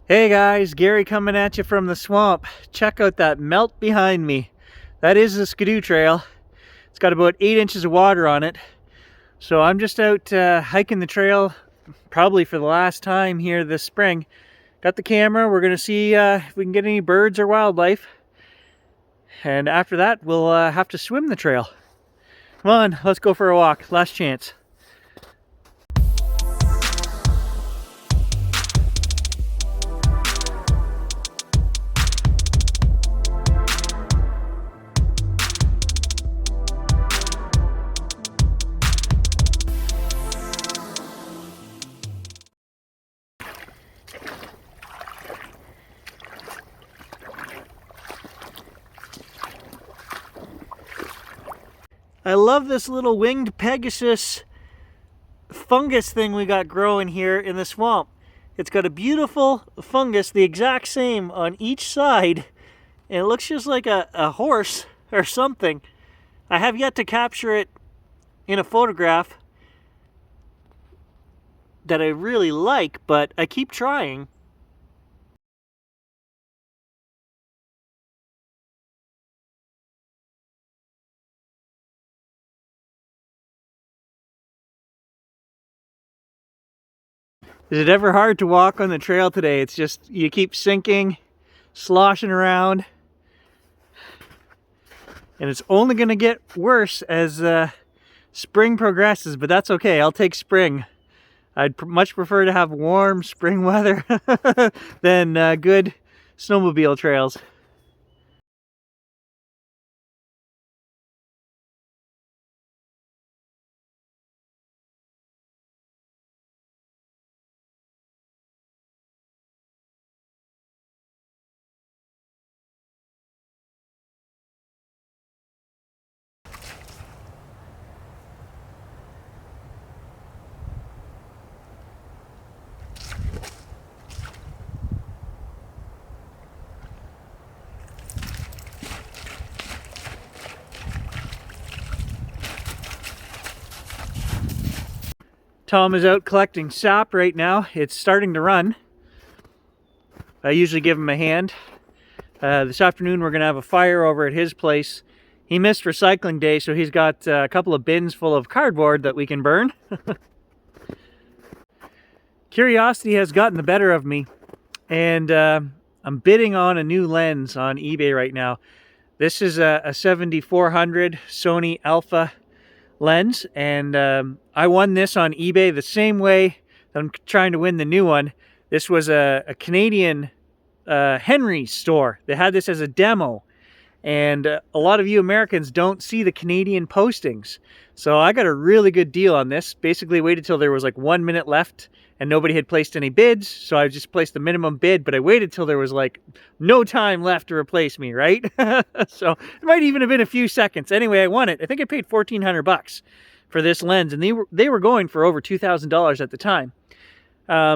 Hey guys, Gary coming at you from the swamp. Check out that melt behind me. That is the Skidoo Trail. It's got about 8 inches of water on it. So I'm just out hiking the trail, probably for the last time here this spring. Got the camera, we're gonna see if we can get any birds or wildlife. And after that, we'll have to swim the trail. Come on, let's go for a walk, last chance. I love this little winged Pegasus fungus thing we got growing here in the swamp. It's got a beautiful fungus, the exact same on each side, and it looks just like a horse or something. I have yet to capture it in a photograph that I really like, but I keep trying. Is it ever hard to walk on the trail today? It's just, you keep sinking, sloshing around, and it's only going to get worse as spring progresses, but that's okay. I'll take spring. I'd much prefer to have warm spring weather than good snowmobile trails. Tom is out collecting sap right now. It's starting to run. I usually give him a hand. This afternoon we're going to have a fire over at his place. He missed recycling day, so he's got a couple of bins full of cardboard that we can burn. Curiosity has gotten the better of me, and I'm bidding on a new lens on eBay right now. This is a 7400 Sony Alpha lens, and I won this on eBay the same way that I'm trying to win the new one. This was a Canadian Henry store. They had this as a demo, and a lot of you Americans don't see the Canadian postings. So I got a really good deal on this. Basically waited till there was like 1 minute left and nobody had placed any bids, so I just placed the minimum bid, but I waited till there was like no time left to replace me, right? So it might even have been a few seconds. Anyway, I won it. I think I paid $1,400 for this lens, and they were going for over $2,000 at the time.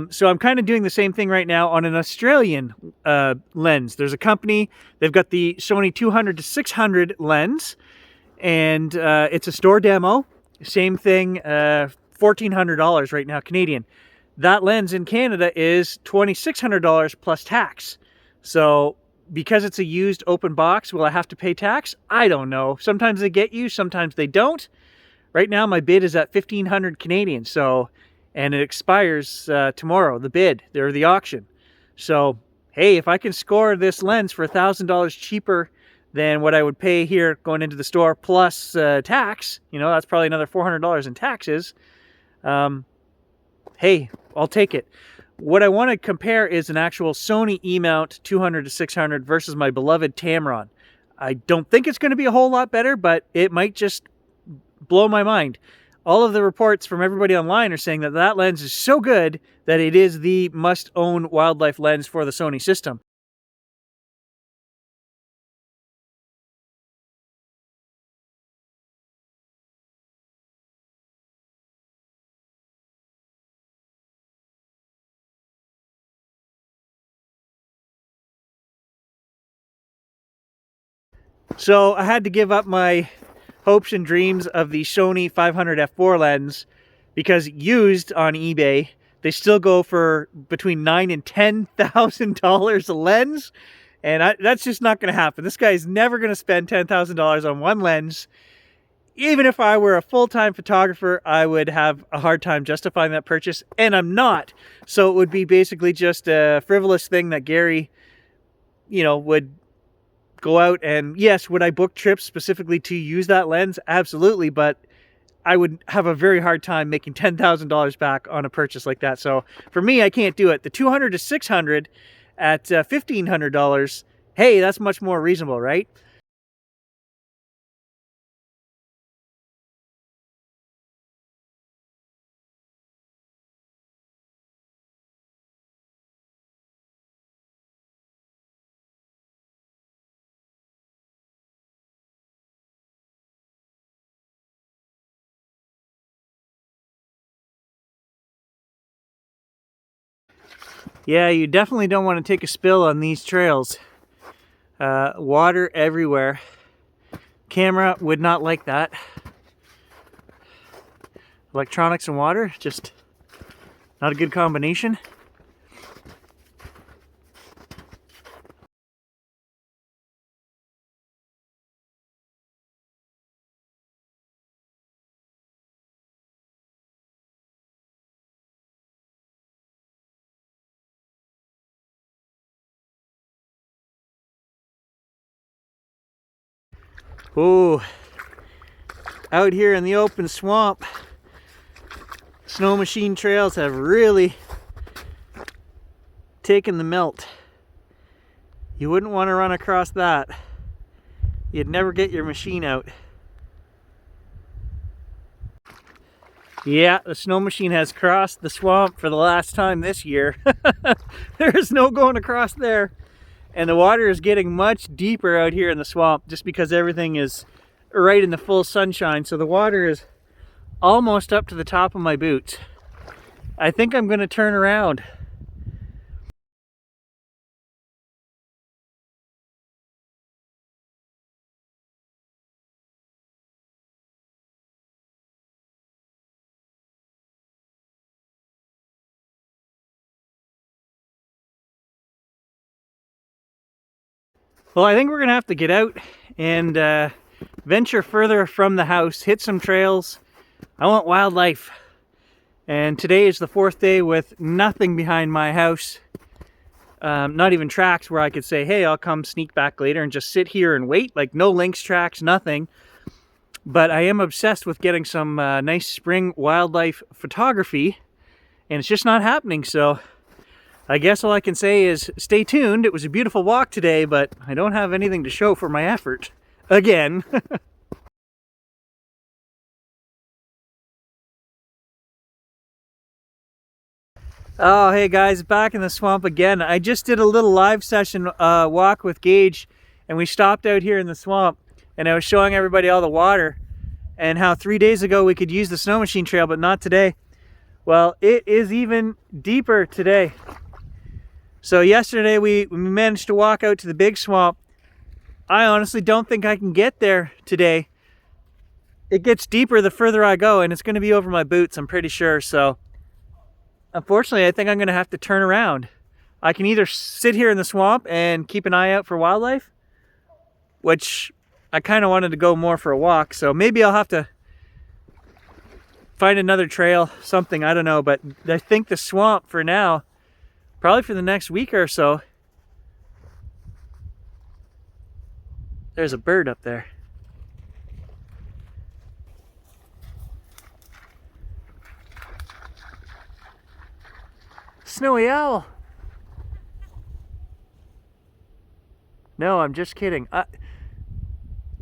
So I'm kind of doing the same thing right now on an Australian lens. There's a company, they've got the Sony 200-600 lens, and it's a store demo. Same thing, $1,400 right now, Canadian. That lens in Canada is $2,600 plus tax. So because it's a used open box, will I have to pay tax? I don't know. Sometimes they get you, sometimes they don't. Right now my bid is at $1,500 Canadian. So, and it expires tomorrow, the bid, or the auction. So, hey, if I can score this lens for $1,000 cheaper than what I would pay here going into the store plus tax, you know, that's probably another $400 in taxes. Hey, I'll take it. What I want to compare is an actual Sony E-mount 200-600 versus my beloved Tamron. I don't think it's going to be a whole lot better, but it might just blow my mind. All of the reports from everybody online are saying that that lens is so good that it is the must-own wildlife lens for the Sony system. So I had to give up my hopes and dreams of the Sony 500 f4 lens because used on eBay they still go for between $9,000 and $10,000 a lens. And that's just not going to happen. This guy's never going to spend $10,000 on one lens. Even if I were a full-time photographer, I would have a hard time justifying that purchase, and I'm not. So it would be basically just a frivolous thing that Gary, you know, would go out and, yes, would I book trips specifically to use that lens? Absolutely, but I would have a very hard time making $10,000 back on a purchase like that. So for me, I can't do it. The $200 to $600 at $1,500, hey, that's much more reasonable, right? Yeah, you definitely don't want to take a spill on these trails. Water everywhere. Camera would not like that. Electronics and water, just not a good combination. Oh, out here in the open swamp, snow machine trails have really taken the melt. You wouldn't want to run across that. You'd never get your machine out. Yeah, the snow machine has crossed the swamp for the last time this year. There's no going across there. And the water is getting much deeper out here in the swamp just because everything is right in the full sunshine. So the water is almost up to the top of my boots. I think I'm going to turn around. Well, I think we're gonna have to get out and venture further from the house, hit some trails. I want wildlife. And today is the 4th day with nothing behind my house. Not even tracks where I could say, hey, I'll come sneak back later and just sit here and wait. Like no lynx tracks, nothing. But I am obsessed with getting some nice spring wildlife photography. And it's just not happening, so I guess all I can say is stay tuned. It was a beautiful walk today, but I don't have anything to show for my effort. Again. Oh, hey guys, back in the swamp again. I just did a little live session walk with Gage, and we stopped out here in the swamp, and I was showing everybody all the water and how 3 days ago we could use the snow machine trail, but not today. Well, it is even deeper today. So yesterday we managed to walk out to the big swamp. I honestly don't think I can get there today. It gets deeper the further I go, and it's going to be over my boots, I'm pretty sure. So unfortunately, I think I'm going to have to turn around. I can either sit here in the swamp and keep an eye out for wildlife, which I kind of wanted to go more for a walk. So maybe I'll have to find another trail, something, I don't know. But I think the swamp for now, probably for the next week or so. There's a bird up there. Snowy owl. No, I'm just kidding.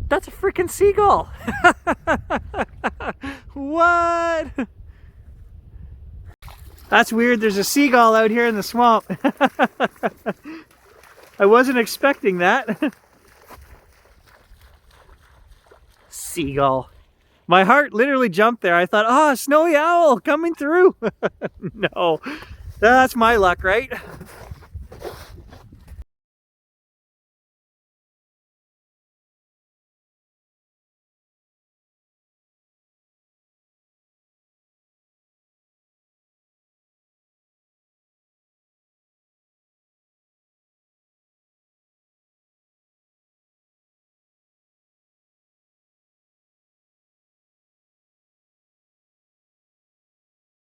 That's a freaking seagull. What? That's weird. There's a seagull out here in the swamp. I wasn't expecting that. Seagull. My heart literally jumped there. I thought, oh, snowy owl coming through. No, that's my luck, right?